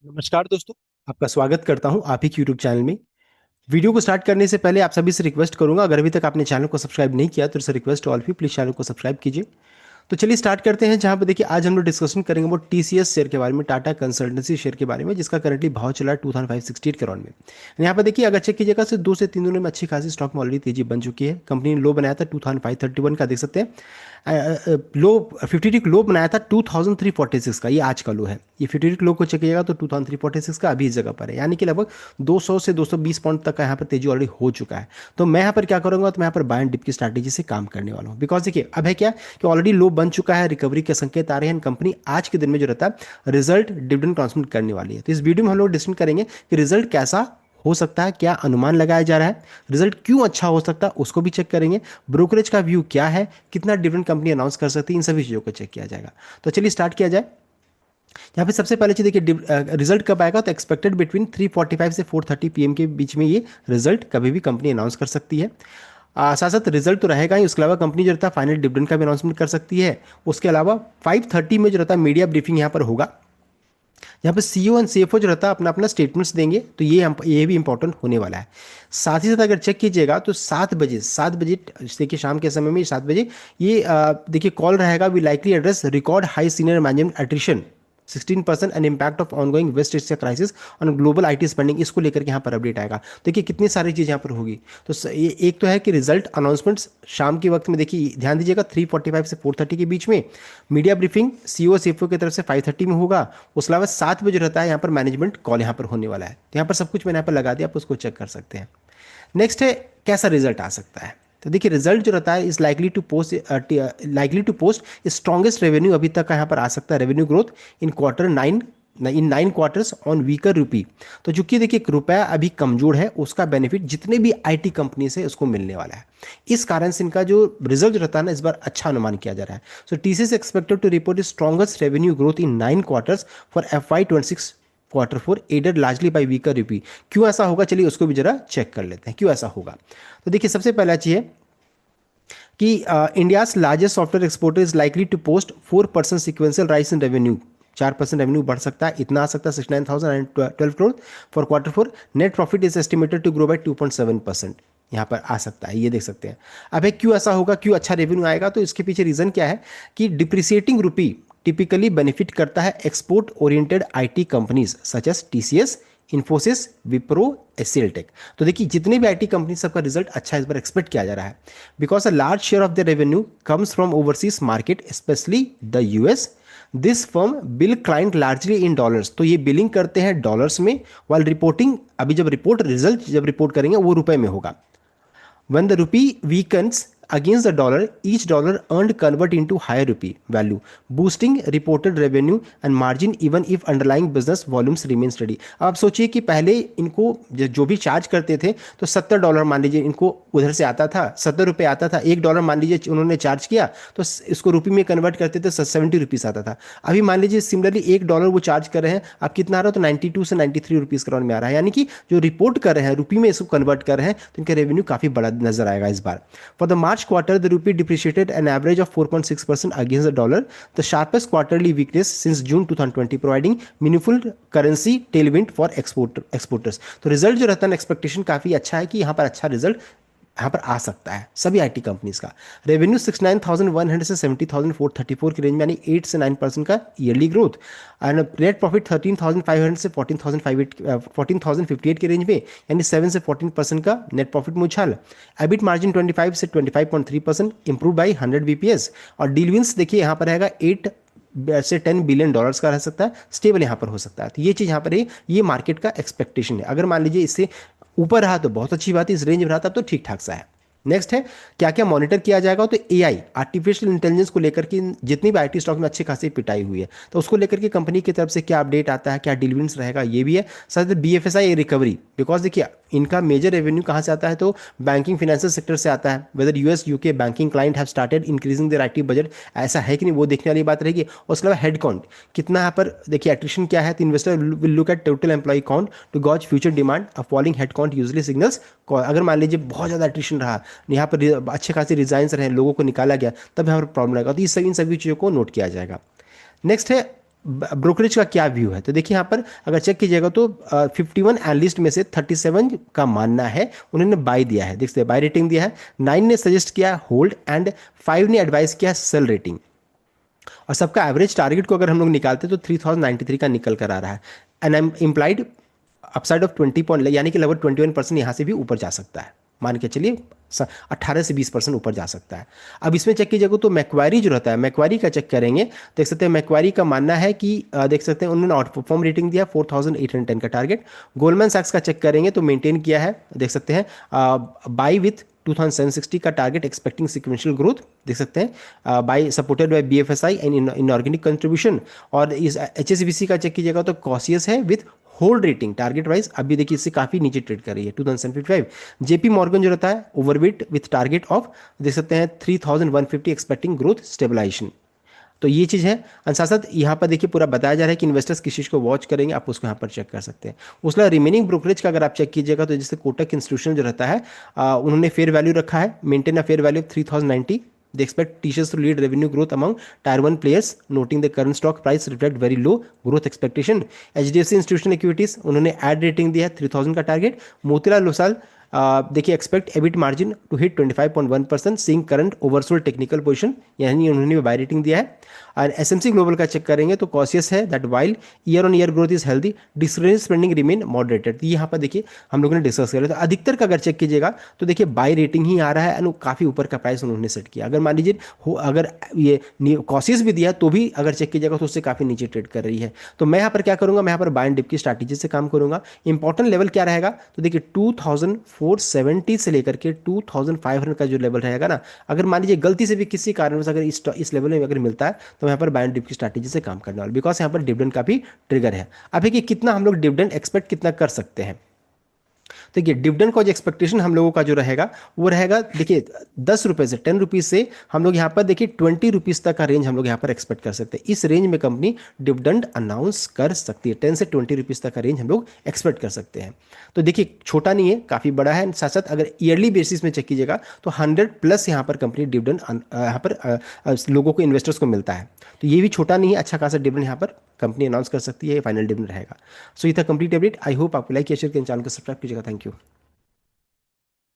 नमस्कार दोस्तों। आपका स्वागत करता हूं आप ही के यूट्यूब चैनल में। वीडियो को स्टार्ट करने से पहले आप सभी से रिक्वेस्ट करूंगा, अगर अभी तक आपने चैनल को सब्सक्राइब नहीं किया तो इसे रिक्वेस्ट ऑल भी प्लीज चैनल को सब्सक्राइब कीजिए। तो चलिए स्टार्ट करते हैं। जहां पर देखिए आज हम लोग डिस्कशन करेंगे वो टीसीएस शेयर के बारे में, टाटा कंसल्टेंसी शेयर के बारे में, जिसका करंटली भाव चला है 2568 करोड़ में। यहाँ पर देखिए अगर चेक कीजिएगा तो 2 से 3 दिनों में अच्छी खासी स्टॉक में ऑलरेडी तेजी बन चुकी है। कंपनी ने लो बनाया था 2531 का, देख सकते हैं। लो 52 लो बनाया था 2346 का, ये आज का लो है। ये 52 लो को चेक कीजिएगा तो 2346 का अभी इस जगह पर है, यानी कि लगभग 200 से 220 पॉइंट तक का यहाँ पर तेजी ऑलरेडी हो चुका है। तो मैं यहाँ पर क्या करूंगा, तो मैं यहाँ पर बाय एंड डिप की स्ट्रैटेजी से काम करने वाला हूँ। बिकॉज देखिए अब है क्या कि ऑलरेडी लो बन चुका है, रिकवरी के संकेत आ रहे हैं। कंपनी आज के दिन में जो रहता है रिजल्ट डिविडेंड ट्रांसमिट करने वाली है। तो इस वीडियो में हम लोग डिस्कस करेंगे कि रिजल्ट कैसा हो सकता है, क्या अनुमान लगाया जा रहा है, रिजल्ट क्यों अच्छा हो सकता है उसको भी चेक करेंगे, ब्रोकरेज का व्यू क्या है, कितना डिविडेंड कंपनी अनाउंस कर सकती है, इन सभी चीज़ों को चेक किया जाएगा। तो चलिए स्टार्ट किया जाए। यहाँ पे सबसे पहले चीज देखिए, रिजल्ट कब आएगा, तो एक्सपेक्टेड बिटवीन 3:45 से 4:30 पीएम के बीच में ये रिजल्ट कभी भी कंपनी अनाउंस कर सकती है। साथ साथ रिजल्ट तो रहेगा ही, उसके अलावा कंपनी जो रहता है फाइनल डिविडेंड का भी अनाउंसमेंट कर सकती है। उसके अलावा 5:30 में जो रहता है मीडिया ब्रीफिंग यहाँ पर होगा, यहाँ पे सीईओ एंड सीएफओ जो रहता है अपना अपना स्टेटमेंट्स देंगे। तो ये भी इंपॉर्टेंट होने वाला है। साथ ही साथ अगर चेक कीजिएगा तो 7 बजे देखिए शाम के समय में 7 बजे ये देखिए कॉल रहेगा, we likely address record high senior management attrition 16% and impact of ongoing West Asia crisis on global IT spending, इसको लेकर के यहाँ पर अपडेट आएगा। देखिए कितनी सारी चीज़ यहाँ पर होगी। तो ये एक तो है कि रिजल्ट अनाउंसमेंट्स शाम के वक्त में, देखिए ध्यान दीजिएगा 3:45 से 4:30 के बीच में। मीडिया ब्रीफिंग सीओ सीएफओ की तरफ से 5:30 में होगा। उसके अलावा 7 बजे रहता है यहाँ पर मैनेजमेंट कॉल यहाँ पर होने वाला है। तो यहाँ पर सब कुछ मैंने यहाँ पर लगा दिया, आप उसको चेक कर सकते हैं। नेक्स्ट है कैसा रिजल्ट आ सकता है। तो देखिए रिजल्ट जो रहता है is likely to post strongest revenue अभी तक का यहाँ पर आ सकता है, revenue growth in 9 quarters on weaker rupee. तो चूंकि देखिए रुपया अभी कमजोर है, उसका बेनिफिट जितने भी आईटी कंपनी से उसको मिलने वाला है। इस कारण से इनका जो रिजल्ट रहता है ना, इस बार अच्छा अनुमान किया जा रहा है। So TCS expected to report strongest revenue growth in 9 quarters for FY 26 Q4 aided largely by weaker rupee. क्यों ऐसा होगा, चलिए उसको भी जरा चेक कर लेते हैं क्यों ऐसा होगा। तो देखिए सबसे पहला चीज है कि India's largest software exporter is likely to post 4% sequential rise in revenue. 4% revenue बढ़ सकता है, इतना आ सकता है 69,012 crore for Q4। Net profit is estimated to grow by 2.7%, यहाँ पर आ सकता है, ये देख सकते हैं। अब है क्यों ऐसा होगा, क्यों अच्छा रेवेन्यू आएगा, तो इसके पीछे रीजन क्या है कि डिप्रिसिएटिंग रूपी टिपिकली बेनिफिट करता है export oriented IT companies such as TCS, Infosys, Wipro, HCLTech. तो देखिए जितने भी आईटी कंपनी सबका रिजल्ट अच्छा इस बार एक्सपेक्ट किया जा रहा है, because a large share of the revenue comes from overseas market specially the US. This firm bill client largely in dollars, तो ये बिलिंग करते हैं डॉलर्स में। वाल रिपोर्टिंग, अभी जब रिजल्ट जब रिपोर्ट करेंगे वो रुपए में होगा। When the rupee weakens against the dollar, each dollar earned convert into higher rupee value, boosting reported revenue and margin even if underlying business volumes remain steady। अब आप सोचिए कि पहले इनको जो भी चार्ज करते थे तो $70 मान लीजिए इनको उधर से आता था, $70 आता था। $1 मान लीजिए उन्होंने चार्ज किया तो इसको रुपये में कन्वर्ट करते थे 70 रुपीज़ आता था। अभी मान लीजिए सिमिलरली $1 वो चार्ज कर रहे हैं, अब कितना आ रहा है, तो 92 से 93 रुपीज़ करोड़ में आ रहा है। यानी कि जो रिपोर्ट कर रहे हैं रुपये में इसको कन्वर्ट कर रहे हैं तो इनका रेवेन्यू काफ़ी बड़ा नजर आएगा इस बार। For the March quarter the rupee depreciated an average of 4.6% against the dollar, the sharpest quarterly weakness since June 2020, providing meaningful currency tailwind for exporters. तो रिजल्ट जो रहता है एक्सपेक्टेशन काफ़ी अच्छा है कि यहाँ पर अच्छा रिजल्ट यहाँ पर आ सकता है सभी आईटी कंपनीज का। रेवेन्यू 69,100 से 70,434 की रेंज में, यानी 8 से 9% का yearly growth. And net profit 13,500 से 14,058 की रेंज में, यानी 7 से 14% का नेट प्रॉफिट में उछाल। एबिट मार्जिन 25 से 25.3%, इंप्रूव बाई 100 बीपीएस। और डील विंस देखिए यहाँ पर रहेगा 8 से $10 बिलियन का रह सकता है, स्टेबल यहाँ पर हो सकता है। तो ये चीज़ यहाँ पर है, ये मार्केट का एक्सपेक्टेशन है। अगर मान लीजिए इससे ऊपर रहा तो बहुत अच्छी बात है, इस रेंज में रहा तब तो ठीक ठाक सा है। नेक्स्ट है क्या क्या मॉनिटर किया जाएगा, तो एआई आर्टिफिशियल इंटेलिजेंस को लेकर के जितनी भी आईटी स्टॉक में अच्छी खासी पिटाई हुई है, तो उसको लेकर के कंपनी की तरफ से क्या अपडेट आता है, क्या डिविडेंड्स रहेगा, ये भी है। साथ ही बीएफएसआई रिकवरी, बिकॉज देखिए इनका मेजर रेवेन्यू कहाँ से आता है, तो बैंकिंग फाइनेंशियल सेक्टर से आता है। Whether US UK banking client have started increasing their IT budget, ऐसा है कि नहीं वो देखने वाली बात रहेगी। और उसके अलावा हेड काउंट कितना यहाँ पर देखिए एट्रिशन क्या है, तो investor will look at total employ count to gauge future demand. A falling head count usually signals, अगर मान लीजिए बहुत ज़्यादा एट्रिशन रहा, यहाँ पर अच्छे खासे रिजाइंस रहे, लोगों को निकाला गया, तब यहाँ पर प्रॉब्लम आएगा। तो इन सभी चीज़ों को नोट किया जाएगा। नेक्स्ट है ब्रोकरेज का क्या व्यू है, तो देखिए यहाँ पर अगर चेक कीजिएगा तो 51 एनालिस्ट में से 37 का मानना है, उन्होंने बाय दिया है, देखते हैं बाय रेटिंग दिया है, 9 ने सजेस्ट किया होल्ड एंड 5 ने एडवाइस किया सेल रेटिंग। और सबका एवरेज टारगेट को अगर हम लोग निकालते तो 3093 का निकल कर आ रहा है, and implied upside of 20 point, यानी कि लगभग 21% यहाँ से भी ऊपर जा सकता है, मान के चलिए 18 से 20% ऊपर जा सकता है। अब इसमें चेक कीजिएगा तो मैक्वारी जो रहता है, मैक्वारी का चेक करेंगे, देख सकते हैं मैक्वारी का मानना है कि देख सकते हैं उन्होंने आउट परफॉर्म रेटिंग दिया 4810 का टारगेट। गोल्डमैन सैक्स का चेक करेंगे तो मेंटेन किया है, देख सकते हैं बाई विथ 2760 का टारगेट एक्सपेक्टिंग सिक्वेंशियल ग्रोथ, देख सकते हैं by supported by BFSI and inorganic contribution. और इस एचएसबीसी का चेक कीजिएगा तो कॉशियस है with hold rating target wise, अभी देखिए इससे काफी नीचे ट्रेड कर रही है 2055। जेपी मॉर्गन जो रहता है ओवरवेट विथ टारगेट ऑफ, देख सकते हैं 3150 एक्सपेक्टिंग ग्रोथ स्टेबलाइजेशन। तो ये चीज़ है। और साथ साथ यहाँ पर देखिए पूरा बताया जा रहा है कि इन्वेस्टर्स किस चीज़ को वॉच करेंगे, आप उसको यहाँ पर चेक कर सकते हैं। उसके बाद रिमेनिंग ब्रोकरेज का अगर आप चेक कीजिएगा तो जैसे कोटक इंस्टीट्यूशन जो रहता है उन्होंने फेयर वैल्यू रखा है, maintain a fair value of 3090। They expect TCS to lead revenue growth among Tier 1 players, noting the current stock price reflect very low growth expectation. HDFC Institutional Equities उन्होंने add rating दिया है 3000 का target. Motilal Oswal देखिए expect EBIT margin to hit 25.1%, seeing current oversold technical position, यानी उन्होंने buy rating दिया है। और एसएमसी ग्लोबल का चेक करेंगे तो कॉशियस है that while year on year growth is healthy, discretionary spending remain moderated. तो यहाँ पर देखिए हम लोगों ने डिस्कस किया, तो अधिकतर का अगर चेक कीजिएगा तो देखिए बाय रेटिंग ही आ रहा है एंड काफ़ी ऊपर का प्राइस उन्होंने सेट किया। अगर मान लीजिए हो अगर ये कॉशियस भी दिया तो भी अगर चेक कीजिएगा तो उससे काफ़ी नीचे ट्रेड कर रही है। तो मैं यहाँ पर क्या करूँगा, मैं यहाँ पर बाय एंड डिप की स्ट्रैटेजी से काम करूँगा। इंपॉर्टेंट लेवल क्या रहेगा, तो देखिए 2470 से लेकर के 2500 का जो लेवल रहेगा ना, अगर मान लीजिए गलती से भी किसी कारण से अगर इस लेवल में अगर मिलता है तो यहाँ पर बाय एंड डिप की स्ट्रैटेजी से काम करने वाला, बिकॉज यहाँ पर डिविडेंड का भी ट्रिगर है। अब है कि कितना हम लोग डिविडेंड एक्सपेक्ट कितना कर सकते हैं। देखिए डिविडेंड का जो एक्सपेक्टेशन हम लोगों का जो रहेगा वो रहेगा, देखिए 10 रुपये से 10 रुपीज़ से हम लोग यहाँ पर देखिए 20 रुपीज़ तक का रेंज हम लोग यहाँ पर एक्सपेक्ट कर सकते हैं। इस रेंज में कंपनी डिविडेंड अनाउंस कर सकती है, 10 से 20 रुपीज़ तक का रेंज हम लोग एक्सपेक्ट कर सकते हैं। तो देखिए छोटा नहीं है, काफ़ी बड़ा है। साथ साथ अगर ईयरली बेसिस में चेक कीजिएगा तो 100+ यहाँ पर कंपनी डिविडेंड यहाँ पर लोगों को, इन्वेस्टर्स को मिलता है। तो ये भी छोटा नहीं है, अच्छा खासा डिविडेंड यहाँ पर कंपनी अनाउंस कर सकती है, ये फाइनल डिविडेंड रहेगा। सो ये था कंप्लीट अपडेट। आई होप आपको लाइक या शेयर करें, चैनल को सब्सक्राइब कीजिएगा। Thank you.